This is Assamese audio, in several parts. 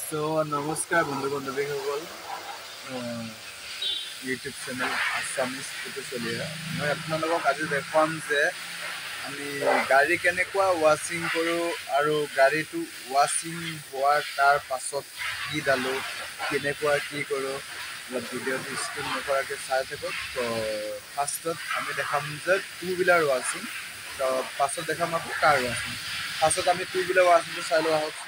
So নমস্কাৰ বন্ধু বান্ধৱীসকল ইউটিউব চেনেল আছামিজ ফটো চলি মই আপোনালোকক আজি দেখুৱাম যে আমি গাড়ী কেনেকুৱা ৱাশ্বিং কৰোঁ আৰু গাড়ীটো ৱাশ্বিং হোৱাৰ তাৰ পাছত কি ডালোঁ কেনেকুৱা কি কৰোঁ ভিডিঅ'টো স্কিপ নকৰাকৈ চাই থাকক। তো ফাৰ্ষ্টত আমি দেখাম যে টু হুইলাৰ ৱাশ্বিং, তো পাছত দেখাম আকৌ কাৰ ৱাশ্বিং। ফাৰ্ষ্টত আমি টু হুইলাৰ ৱাশ্বিংটো চাই লোৱা আহকচোন।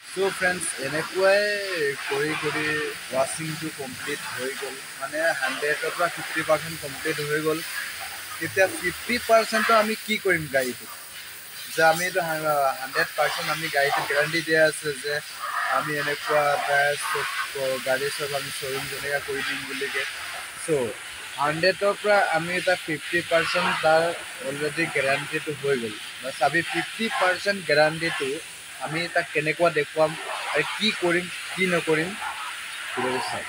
So friends, এনেকুৱাই কৰি ৱাশ্বিংটো কমপ্লিট হৈ গ'ল, মানে 100ৰ পৰা 50% কমপ্লিট হৈ গ'ল। এতিয়া 50%টো আমি কি কৰিম গাড়ীটো, যে আমি এইটো 100% আমি গাড়ীটো গেৰাণ্টি দিয়া আছে যে আমি এনেকুৱা গাড়ী চব আমি শ্ব'ৰুম যেনেকৈ কৰি দিম বুলিকে। চ' 100ৰ পৰা আমি এটা 50% তাৰ অলৰেডি গেৰাণ্টিটো হৈ গ'ল। বাছ আমি 50% গেৰাণ্টিটো আমি তাক কেনেকুৱা দেখুৱাম আৰু কি কৰিম কি নকৰিম ভিডিঅ'টো চাওক।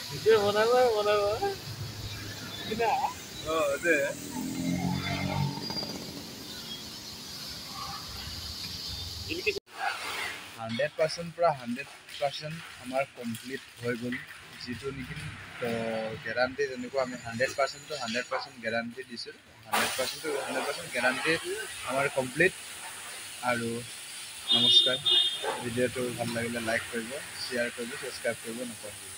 ভিডিঅ' বনাবা কিনা দে 100% পৰা 100% আমাৰ কমপ্লিট হৈ গ'ল, যিটো নেকি গেৰাণ্টি যেনেকুৱা আমি 100%টো 100% গেৰাণ্টি দিছোঁ। 100%টো 100% গেৰাণ্টি আমাৰ কমপ্লিট। আৰু নমস্কাৰ, ভিডিঅ'টো ভাল লাগিলে লাইক কৰিব, শ্বেয়াৰ কৰিব, ছাবস্ক্ৰাইব কৰিব নকৰিব।